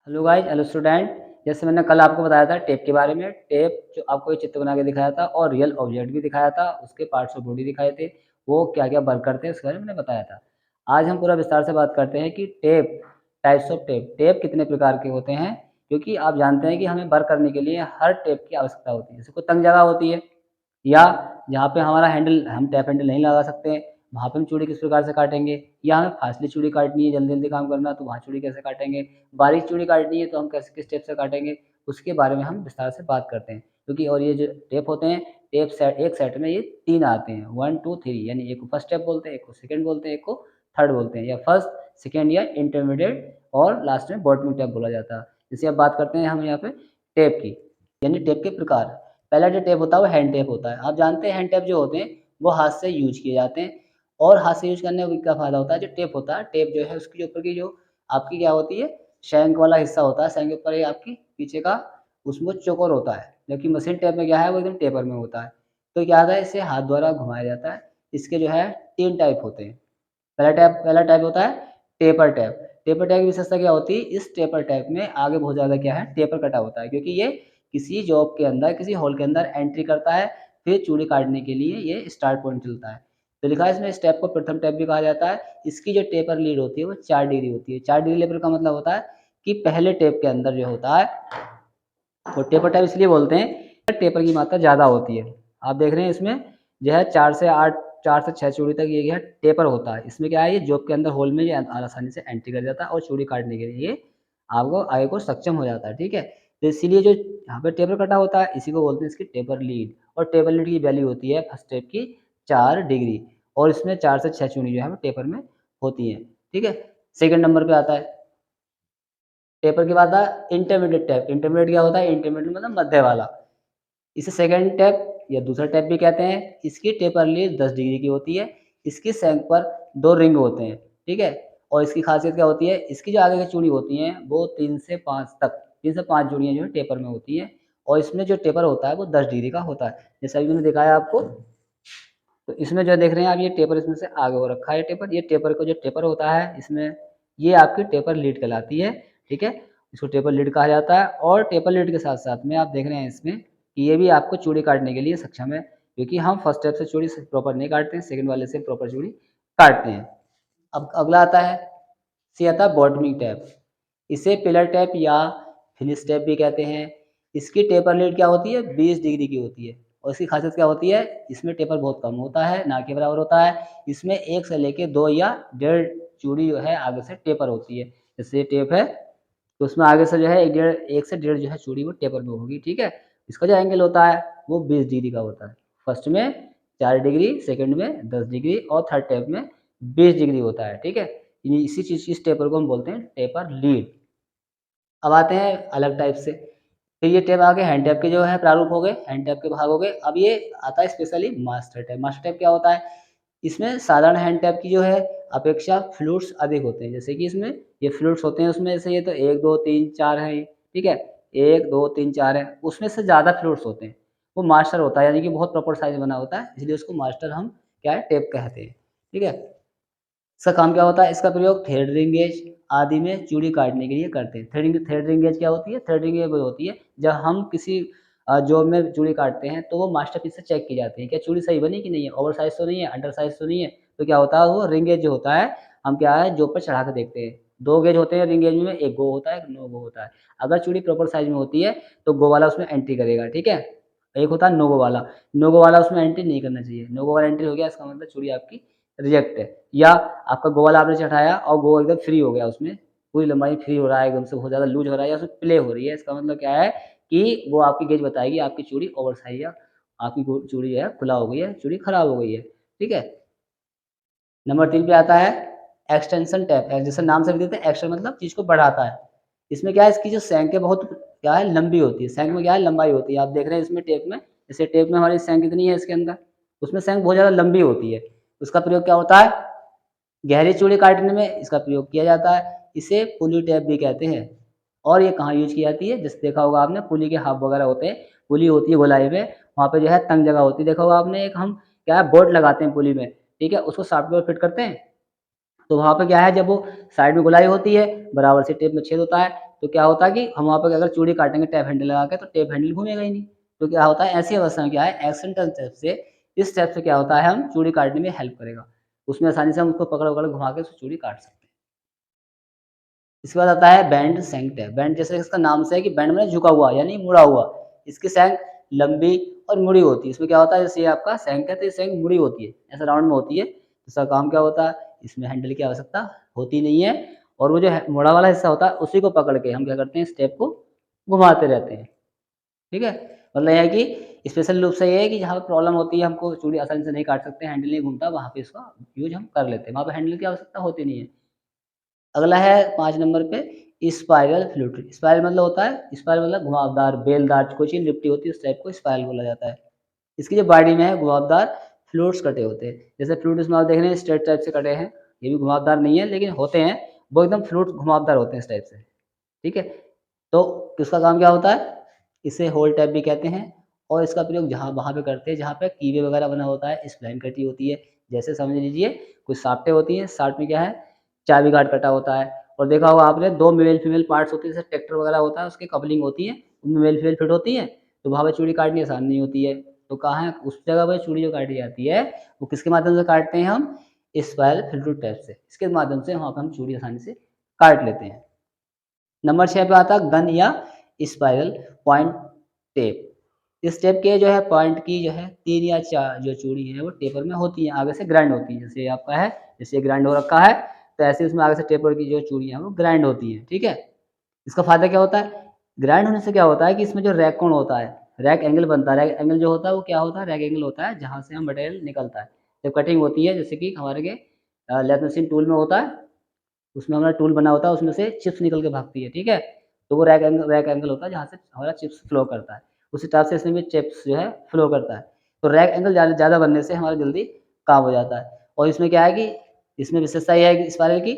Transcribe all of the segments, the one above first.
Hello guys, hello student. जैसे मैंने कल आपको बताया था टेप के बारे में। टेप जो आपको ये चित्र बना के दिखाया था और रियल ऑब्जेक्ट भी दिखाया था, उसके पार्ट्स ऑफ बॉडी दिखाए थे, वो क्या-क्या वर्क करते हैं उसके बारे में मैंने बताया था। आज हम पूरा विस्तार से बात करते हैं कि tape, types of tape, tape कितने प्रकार के होते हैं, क्योंकि आप जानते हैं कि हमें वर्क करने के लिए हर टेप की आवश्यकता होती है। जैसे कोई तंग जगह होती है या जहाँ पे हमारा हैंडल हम टैप हैंडल नहीं लगा सकते, वहाँ पे हम चूड़ी किस प्रकार से काटेंगे, या हमें फास्टली चूड़ी काटनी है, जल्दी-जल्दी काम करना है तो वहाँ चूड़ी कैसे काटेंगे, बारीक चूड़ी काटनी है तो हम कैसे किस टेप से काटेंगे, उसके बारे में हम विस्तार से बात करते हैं। क्योंकि और ये जो टेप होते हैं, टेप सेट एक सेट में ये 3 आते हैं, 1, 2, 3 यानी एक को फर्स्ट टेप बोलते हैं, एक को सेकंड बोलते हैं, एक को थर्ड बोलते हैं, या फर्स्ट, सेकंड या इंटरमीडिएट और लास्ट में बॉटमिंग टेप बोला जाता है। जैसे अब बात करते हैं हम यहाँ पे टेप की, यानी टेप के प्रकार। पहला जो टेप होता है वो हैंड टेप होता है। आप जानते हैं हैंड टेप जो होते हैं वो हाथ से यूज़ किए जाते हैं, और हाथ से यूज़ करने का क्या फ़ायदा होता है, जो टेप होता है, टेप जो है उसके ऊपर की जो आपकी क्या होती है, शैंक वाला हिस्सा होता है, शैंक के ऊपर ये आपकी पीछे का उसमें चौकोर होता है, जबकि मशीन टेप में क्या है वो एकदम टेपर में होता है। तो क्या होता है, इसे हाथ द्वारा घुमाया जाता है। इसके जो है 3 टाइप होते हैं। पहला टाइप होता है टेपर टैप। टेपर टैप की विशेषता क्या होती है, इस टेपर टैप में आगे बहुत ज़्यादा क्या है टेपर कटा होता है, क्योंकि ये किसी जॉब के अंदर, किसी होल के अंदर एंट्री करता है, फिर चूड़ी काटने के लिए ये स्टार्ट पॉइंट चलता है। तो लिखा है इसमें, इस टैप को प्रथम टैप भी कहा जाता है। इसकी जो टेपर लीड होती है वो 4 डिग्री होती है। 4 डिग्री लेवल का मतलब होता है कि पहले टेप के अंदर जो होता है वो टेपर टैप इसलिए बोलते हैं, टेपर की मात्रा ज़्यादा होती है। आप देख रहे हैं इसमें जो है 4 से 8, 4 से 6 चूड़ी तक ये है टेपर होता है। इसमें क्या है, ये जॉब के अंदर होल में ये आसानी से एंट्री कर जाता है और चूड़ी काटने के लिए ये आपको आगे को सक्षम हो जाता है, ठीक है? तो इसीलिए जो यहाँ पे टेपर कटा होता है इसी को बोलते हैं इसकी टेपर लीड, और टेपर लीड की वैल्यू होती है फर्स्ट टेप की 4 डिग्री, और इसमें 4 से 6 चूड़ी जो है वो टेपर में होती हैं, ठीक है? सेकंड नंबर पे आता है टेपर के बाद इंटरमीडिएट टैप। इंटरमीडिएट क्या होता है, इंटरमीडिएट मतलब मध्य वाला। इसे सेकंड टैप या दूसरा टैप भी कहते हैं। इसकी टेपर लीड 10 डिग्री की होती है। इसकी शैंक पर 2 रिंग होते हैं, ठीक है? और इसकी खासियत क्या होती है, इसकी जो आगे की चूड़ी होती हैं वो 3 से 5 तक, 3 से 5 जोड़ियाँ जो है टेपर में होती हैं, और इसमें जो टेपर होता है वो 10 डिग्री का होता है। जैसा अभी मैंने दिखाया आपको, तो इसमें जो देख रहे हैं आप, ये टेपर इसमें से आगे हो रखा है टेपर। ये टेपर का जो टेपर होता है इसमें, ये आपकी टेपर लीड कहलाती है, ठीक है? इसको टेपर लीड कहा जाता है, और टेपर लीड के साथ-साथ में आप देख रहे हैं इसमें कि ये भी आपको चूड़ी काटने के लिए सक्षम है, क्योंकि हम फर्स्ट स्टेप से चूड़ी से प्रॉपर नहीं काटते हैं, सेकंड वाले से प्रॉपर चूड़ी काटते हैं। अब अगला आता है, सी आता है बॉटमिंग टैप। इसे पिलर टैप या फिनिश टैप भी कहते हैं। इसकी टेपर लीड क्या होती है, 20 डिग्री की होती है, और इसकी खासियत क्या होती है, इसमें टेपर बहुत कम होता है, ना के बराबर होता है। इसमें 1 से लेके 2 या डेढ़ चूड़ी जो है आगे से टेपर होती है। जैसे ये टेप है, तो उसमें आगे से जो है 1 से डेढ़ जो है चूड़ी वो टेपर में होगी, ठीक है? इसका जो एंगल होता है वो 20 डिग्री का होता है। फर्स्ट में 4 डिग्री, सेकंड में 10 डिग्री और थर्ड टेप में 20 डिग्री होता है, ठीक है? ये इसी चीज़ इस टेपर को हम बोलते हैं टेपर लीड। अब आते हैं अलग टाइप से। फिर ये टेप आ गए हैंड टैप के जो है प्रारूप हो गए, हैंड टैप के भाग हो गए। अब ये आता है specially master tap. Master tap क्या होता है? इसमें साधारण हैंड टैप की जो है अपेक्षा फ्लूइड्स अधिक होते हैं। जैसे कि इसमें ये फ्लूइड्स होते हैं, उसमें से ये तो 1, 2, 3, 4 हैं ये, ठीक है? 1, 2, 3, 4 हैं, उसमें से ज़्यादा फ्लूइड्स होते हैं। वो मास्टर होता है, यानी कि बहुत प्रॉपर साइज़ बना होता है, इसलिए उसको मास्टर हम क्या है टेप कहते हैं, ठीक है? इसका काम क्या होता है? इसका प्रयोग थ्रेड गेज आदि में चूड़ी काटने के लिए करते हैं। थ्रेड गेज क्या होती है? थ्रेड गेज वो होती है जब हम किसी जॉब में चूड़ी काटते हैं तो वो मास्टरपीस से चेक की जाती है, क्या चूड़ी सही बनी कि नहीं है, ओवर साइज़ तो नहीं है, अंडर साइज़ तो नहीं है। तो क्या होता है, वो रिंग गेज जो होता है, हम क्या है जॉब पर चढ़ा के देखते हैं। 2 गेज होते हैं रिंग गेज में, एक गो होता है, एक नो गो होता है। अगर चूड़ी प्रॉपर साइज़ में होती है तो गो वाला उसमें एंट्री करेगा, ठीक है? एक होता है नो गो वाला, नो गो वाला उसमें एंट्री नहीं करना चाहिए। नो गो वाला एंट्री हो गया, इसका मतलब चूड़ी आपकी रिजेक्ट है। या आपका गो वाला आपने चढ़ाया और गो एकदम फ्री हो गया, उसमें पूरी लंबाई फ्री हो रहा है, एकदम से बहुत ज़्यादा लूज़ हो रहा है, या उसमें प्ले हो रही है, इसका मतलब क्या है कि वो आपकी गेज बताएगी आपकी चूड़ी ओवर साइज़ या आपकी गो चूड़ी जो है खुला हो गई है, चूड़ी खराब हो गई है, ठीक है? नंबर 3 पे आता है एक्सटेंशन टैप। जैसे नाम से भी देते हैं, एक्सटेंड मतलब चीज़ को बढ़ाता है। इसमें क्या है, इसकी जो सैंक है बहुत क्या है लंबी होती है, सैंक में क्या है लंबाई होती है। आप देख रहे हैं इसमें टेप में, जैसे टेप में हमारी सैंक कितनी है इसके अंदर, उसमें सैंक बहुत ज़्यादा लंबी होती है। उसका प्रयोग क्या होता है, गहरी चूड़ी काटने में इसका प्रयोग किया जाता है। इसे पुली टैप भी कहते हैं। और ये कहाँ यूज़ की जाती है, जैसे देखा होगा आपने पुली के हाथ वगैरह होते हैं, पुली होती है गोलाई में, वहाँ पे जो है तंग जगह होती है, देखा होगा आपने, एक हम क्या है बोल्ट लगाते हैं पुली में, ठीक है? उसको सॉफ्ट में फिट करते हैं, तो वहाँ पे क्या है, जब वो साइड में गोलाई होती है, बराबर से टेप में छेद होता है, तो क्या होता है कि हम वहाँ पे अगर चूड़ी काटेंगे टैप हैंडल लगा के तो टैप हैंडल घूमेगा ही नहीं। तो क्या होता है ऐसी अवस्था में क्या है एक्सीडेंटल स्टेप से इस स्टेप से क्या होता है हम चूड़ी काटने में हेल्प करेगा। उसमें आसानी से हम उसको पकड़-वकड़ घुमा के उससे चूड़ी काट सकते हैं। इसके बाद आता है बेंड सेंक टैप। बेंड जैसे इसका नाम से है कि बेंड माने झुका हुआ यानी मुड़ा हुआ। इसकी सेंक लंबी और मुड़ी होती है। इसमें क्या होता है जैसे ये आपका सेंक है तो ये सेंक मुड़ी होती है, ऐसा राउंड में होती है। इसका काम क्या होता है इसमें हैंडल की आवश्यकता होती नहीं है और वो जो है मुड़ा वाला हिस्सा होता है उसी को पकड़ के हम क्या करते हैं स्टेप को घुमाते रहते हैं। ठीक है? मतलब ये है कि स्पेशल रूप से ये है कि जहाँ पे प्रॉब्लम होती है हमको चूड़ी आसानी से नहीं काट सकते, हैंडल नहीं घूमता, वहाँ पे इसका यूज़ हम कर लेते हैं। वहाँ पे हैंडल की आवश्यकता होती नहीं है। अगला है 5 नंबर पे स्पाइरल फ्लूट। स्पाइरल मतलब होता है स्पाइरल मतलब घुमावदार, बेलदार कोई चीज़ लिपटी होती है उस टाइप को स्पाइरल बोला जाता है। इसकी जो बॉडी में है घुमावदार फ्लूट्स कटे होते हैं। जैसे फ्लूट इसमें आप देख रहे हैं स्ट्रेट टाइप से कटे हैं, ये भी घुमावदार नहीं है लेकिन होते हैं, वो एकदम फ्लूट घुमावदार होते हैं इस टाइप से। ठीक है? तो इसका काम क्या होता है? इसे होल टैप भी कहते हैं और इसका प्रयोग जहाँ वहाँ पे करते हैं जहाँ पे कीवे वगैरह बना होता है, स्प्लाइन कटी होती है। जैसे समझ लीजिए कुछ साँपें होती हैं, साँप में क्या है चाबी गार्ड कटा होता है और देखा होगा आपने 2 मेल फीमेल पार्ट्स होते हैं जैसे ट्रैक्टर वगैरह होता है उसकी कपलिंग होती है, उनमें मेल फीमेल फिट होती हैं, तो वहाँ पे चूड़ी काटनी आसान नहीं होती है। तो कहाँ है उस जगह पे चूड़ी जो काटी जाती है, वो किसके माध्यम से काटते हैं हम? स्पाइरल फ्लूट टैप से। इसके माध्यम से वहाँ पे हम चूड़ी आसानी से काट लेते हैं। नंबर 6 पे आता है गन या स्पाइरल पॉइंट टेप। इस टेप के जो है पॉइंट की जो है 3 या 4 जो चूड़ी है वो टेपर में होती हैं, आगे से ग्राइंड होती हैं। जैसे आपका है, जैसे ये ग्राइंड हो रखा है, तो ऐसे इसमें आगे से टेपर की जो चूड़ियाँ हैं वो ग्राइंड होती हैं, ठीक है? इसका फ़ायदा क्या होता है? ग्राइंड होने से क्या होता है कि इसमें जो रैक कोण होता है, रैक एंगल बनता है। रैक एंगल जो होता है वो क्या होता है? रैक एंगल होता है जहाँ से हम मटेरियल निकलता है। जब कटिंग होती है जैसे कि हमारे के लेथ मशीन टूल में होता है, उसमें हमारा टूल बना होता है, उसमें से चिप्स निकल के भागती है, ठीक है? तो वो रैक एंगल होता है जहाँ से हमारा चिप्स फ्लो करता है। उसी टाइप से इसमें भी चिप्स जो है फ्लो करता है। तो रैक एंगल ज़्यादा बनने से हमारा जल्दी काम हो जाता है और इसमें क्या है कि इसमें विशेषता ये है कि स्पाइरल की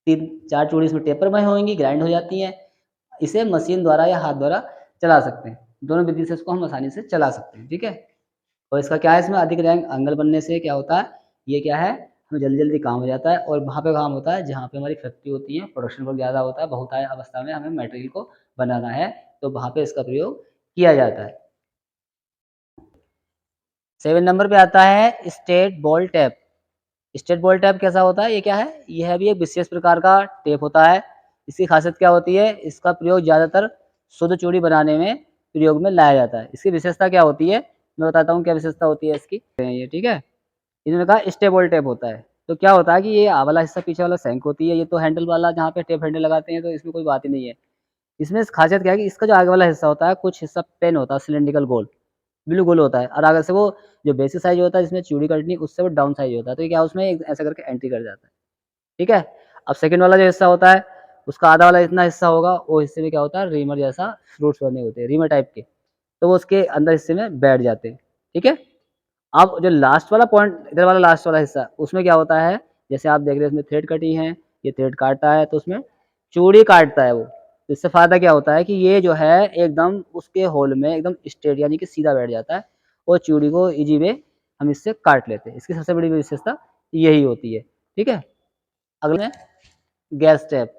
3-4 चूड़ी इसमें टेपर में होंगी, ग्राइंड हो जाती हैं। इसे मशीन द्वारा या हाथ द्वारा चला सकते हैं। दोनों विधि से इसको हम आसानी से चला सकते हैं, ठीक है? और इसका क्या है इसमें अधिक रैंक एंगल बनने से क्या होता है, ये क्या है हमें जल्दी-जल्दी काम हो जाता है और वहाँ पे काम होता है जहाँ पे हमारी फैक्ट्री होती है, प्रोडक्शन वर्क ज़्यादा होता है, बहुतायत अवस्था में हमें मटेरियल को बनाना है, तो वहाँ पे इसका प्रयोग किया जाता है। 7 नंबर पे आता है straight ball tap. Straight ball tap कैसा होता है? ये क्या है? यह भी एक विशेष प्रकार का टेप होता है। इसकी खासियत क्या होती है? इसका प्रयोग ज़्यादातर शुद्ध चूड़ी बनाने में प्रयोग में लाया जाता है। इसकी विशेषता क्या होती है? मैं बताता हूँ क्या विशेषता होती है इसकी। ये ठीक है? इन्होंने कहा स्टेबल टेप होता है। तो क्या होता है कि ये आ वाला हिस्सा पीछे वाला सैंक होती है, ये तो हैंडल वाला जहाँ पे टेप हैंडल लगाते हैं तो इसमें कोई बात ही नहीं है। इसमें खासियत क्या है कि इसका जो आगे वाला हिस्सा होता है, कुछ हिस्सा पेन होता है सिलिंड्रिकल गोल, बिल्कुल गोल होता है और आगे से वो जो बेसिक साइज़ होता है जिसमें चूड़ी कटनी उससे वो डाउन साइज़ होता है। तो ये क्या है उसमें एक ऐसा करके एंट्री कर जाता है, ठीक है? अब सेकंड वाला जो हिस्सा होता है, उसका आधा वाला इतना हिस्सा होगा, वो हिस्से में क्या होता है रीमर जैसा फ्रूट्स बने होते हैं, रीमर टाइप के, तो वो उसके अंदर हिस्से में बैठ जाते हैं, ठीक है? अब जो लास्ट वाला पॉइंट इधर वाला लास्ट वाला हिस्सा, उसमें क्या होता है, जैसे आप देख रहे हैं इसमें थ्रेड कटी है, ये थ्रेड काटा है, तो उसमें चूड़ी काटता है वो। तो इससे फ़ायदा क्या होता है कि ये जो है एकदम उसके होल में एकदम स्ट्रेट यानी कि सीधा बैठ जाता है और चूड़ी को ईज़ी वे हम इससे काट लेते हैं। इसकी सबसे बड़ी विशेषता यही होती है, ठीक है? अगले में गैस ट्रैप।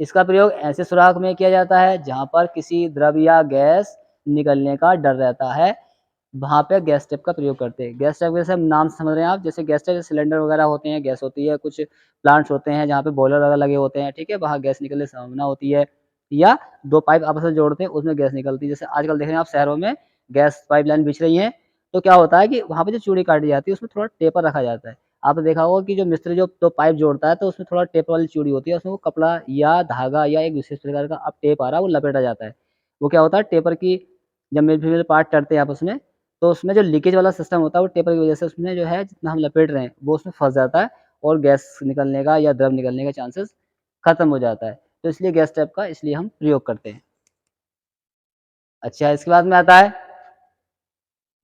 इसका प्रयोग ऐसे सुराख में किया जाता है जहाँ पर किसी द्रव या गैस निकलने का डर रहता है, वहाँ पे गैस ट्रैप का प्रयोग करते हैं। गैस ट्रैप जैसे नाम से समझ रहे हैं आप, जैसे गैस ट्रैप सिलेंडर वगैरह होते हैं, गैस होती है, कुछ प्लांट्स होते हैं जहाँ पे बॉयलर वगैरह लगे होते हैं, ठीक है? वहाँ गैस निकलने की संभावना होती है या 2 पाइप आपस में जोड़ते हैं, उसमें गैस निकलती है। जैसे आजकल देख रहे हैं आप शहरों में गैस पाइपलाइन बिछ रही हैं, तो क्या होता है कि वहाँ पे जो चूड़ी काटी जाती है, उसमें थोड़ा टेपर रखा जाता है। आपने देखा होगा कि जो मिस्त्री जो 2 पाइप जोड़ता है, तो उसमें थोड़ा टेप वाली चूड़ी होती है, उसमें वो कपड़ा या धागा या एक विशेष प्रकार का अब टेप आ रहा है, वो लपेटा जाता है। वो क्या होता है टेपर की जब मेल-फीमेल पार्ट टरते हैं आपस में, तो उसमें जो लीकेज वाला सिस्टम होता है, वो टेपर की वजह से उसमें जो है जितना हम लपेट रहे हैं, वो उसमें फँस जाता है और गैस निकलने का या द्रव निकलने का चांसेस खत्म हो जाता है। तो इसलिए गैस टेप का इसलिए हम प्रयोग करते हैं। अच्छा, इसके बाद में आता है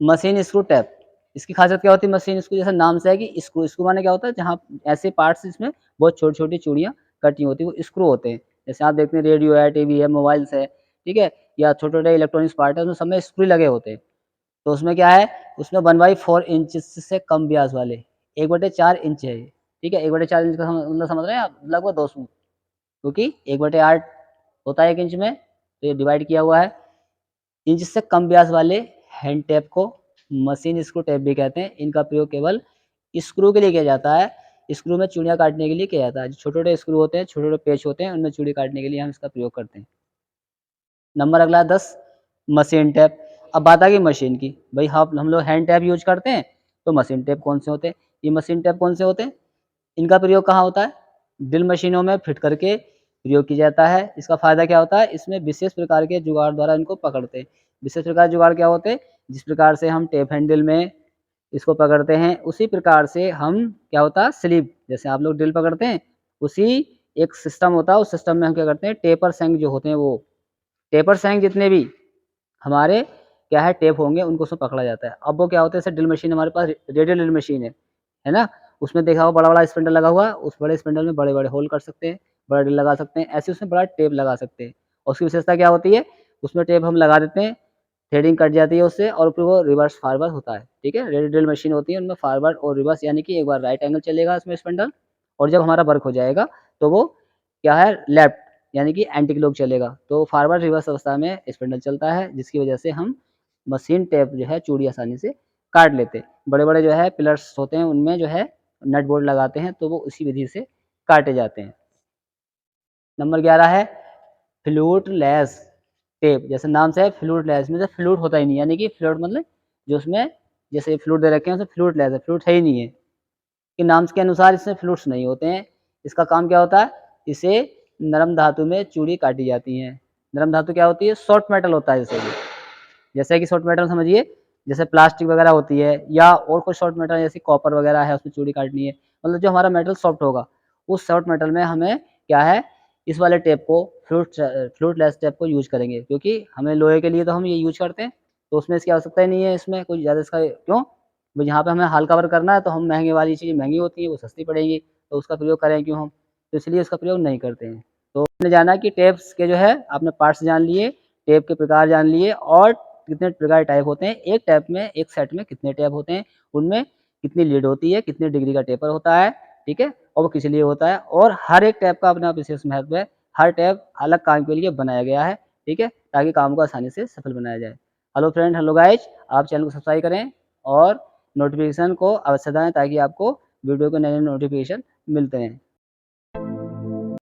मशीन स्क्रू टैप। इसकी खासियत क्या होती है मशीन स्क्रू जैसा नाम से है कि स्क्रू स्क्रू माने क्या होता है जहाँ ऐसे पार्ट्स इसमें बहुत छोटी-छोटी चूड़ियाँ कटी होती हैं, वो स्क्रू होते हैं। जैसे आप देखते हैं रेडियो है, टीवी है, मोबाइल्स है, ठीक है? या छोटे-छोटे इलेक्ट्रॉनिक्स पार्ट है, उसमें सब में स्क्रू लगे होते हैं। तो उसमें क्या है, उसमें 1/4 इंच से कम व्यास वाले 1/4 इंच है ये, ठीक है? 1/4 इंच का मतलब समझ रहे हैं आप? लगभग 2 फुट क्योंकि 1/8 होता है 1 इंच में, तो ये डिवाइड किया हुआ है। इंच से कम व्यास वाले हैंड टेप को मशीन स्क्रू टेप भी कहते हैं। इनका प्रयोग केवल स्क्रू के लिए किया जाता है। स्क्रू में चूड़ियाँ काटने के लिए किया जाता है। जो छोटे-छोटे स्क्रू होते हैं, छोटे-छोटे पेच होते हैं, उनमें चूड़ी काटने के लिए हम इसका प्रयोग करते हैं। नंबर अगला 10 मशीन टेप। अब बात आ गई मशीन की। भई हम लोग हैंड टैप यूज़ करते हैं, तो मशीन टेप कौन से होते हैं? ये मशीन टेप कौन से होते हैं? इनका प्रयोग कहाँ होता है? ड्रिल मशीनों में फिट करके प्रयोग किया जाता है। इसका फ़ायदा क्या होता है? इसमें विशेष प्रकार के जुगाड़ द्वारा इनको पकड़ते हैं। विशेष प्रकार के जुगाड़ क्या होते हैं? जिस प्रकार से हम टेप हैंडल में इसको पकड़ते हैं, उसी प्रकार से हम क्या होता है स्लीव जैसे आप लोग ड्रिल पकड़ते हैं, उसी एक सिस्टम होता है, उस सिस्टम में हम क्या करते हैं टेपर शैंक जो होते हैं वो टेपर शैंक जितने भी हमारे क्या है टेप होंगे उनको उसमें पकड़ा जाता है। अब वो क्या होता है जैसे ड्रिल मशीन हमारे पास रेडियल ड्रिल मशीन है ना? उसमें देखा होगा बड़ा-बड़ा स्पिंडल लगा हुआ है, उस बड़े स्पिंडल में बड़े-बड़े होल कर सकते हैं, बड़ा ड्रिल लगा सकते हैं, ऐसे उसमें बड़ा टेप लगा सकते हैं। और उसकी विशेषता क्या होती है? उसमें टेप हम लगा देते हैं, थ्रेडिंग कट जाती है उससे और फिर वो रिवर्स फॉरवर्ड होता है, ठीक है? रेडियल ड्रिल मशीन होती है, उनमें फॉरवर्ड और रिवर्स यानी कि एक बार राइट एंगल चलेगा उसमें स्पिंडल और जब हमारा वर्क हो जाएगा, तो वो क्या है लेफ्ट यानी कि एंटी क्लॉक चलेगा। तो फॉरवर्ड रिवर्स अवस्था में स्पिंडल चलता है, जिसकी वजह से हम मशीन टेप जो है चूड़ी आसानी से काट लेते हैं। बड़े-बड़े जो है पिलर्स होते हैं उनमें जो है नट बोल्ट लगाते हैं, तो वो उसी विधि से काटे जाते हैं। नंबर 11 है फ्लूटलेस टेप, जैसे नाम से है फ्लूटलेस इसमें से फ्लूट होता ही नहीं, यानी कि फ्लूट मतलब जो उसमें जैसे फ्लूट दे रखे हैं उसमें फ्लूटलेस है, फ्लूट है ही नहीं है। कि नाम के अनुसार इसमें फ्लूट्स नहीं होते हैं। इसका काम क्या होता है? इसे नरम धातु में चूड़ी काटी जाती हैं। नरम धातु क्या होती है? सॉफ्ट मेटल होता है जैसे कि। जैसे कि सॉफ्ट मेटल समझिए, जैसे प्लास्टिक वगैरह होती है या और कोई सॉफ्ट मेटल जैसे कॉपर वगैरह है उसमें चूड़ी काटनी है। मतलब जो हमारा मेटल सॉफ्ट होगा, उस सॉफ्ट मेटल में हमें क्या है इस वाले टेप को फ्लूटलेस टेप को यूज़ करेंगे क्योंकि हमें लोहे के लिए तो हम ये यूज़ करते हैं, तो उसमें इसकी आवश्यकता ही नहीं है इसमें कोई ज़्यादा इसका क्यों? वो जहाँ पे हमें हल्का वर्क करना है तो हम महँगे वाली चीज़ महँगी होती है, वो सस्ती पड़ेगी, तो उसका प्रयोग करें क्यों हम? तो इसलिए उसका प्रयोग नहीं करते हैं। तो आपने जाना कि टेप्स के जो है आपने पार्ट्स जान लिए, टेप के प्रकार जान लिए और कितने प्रकार टाइप होते हैं। एक टैप में एक सेट में कितने टैप होते हैं, उनमें कितनी लीड होती है, कितने डिग्री का टेपर होता है, ठीक है? और वो किस लिए होता है और हर एक टैप का अपना विशेष महत्व है। हर टैप अलग काम के लिए बनाया गया है, ठीक है? ताकि काम को आसानी से सफल बनाया जाए। हेलो फ्रेंड, हेलो गाइज़, आप चैनल को सब्सक्राइब करें और नोटिफ़िकेशन को अवश्य दबाएँ ताकि आपको वीडियो के नए-नए नोटिफ़िकेशन मिलते रहें।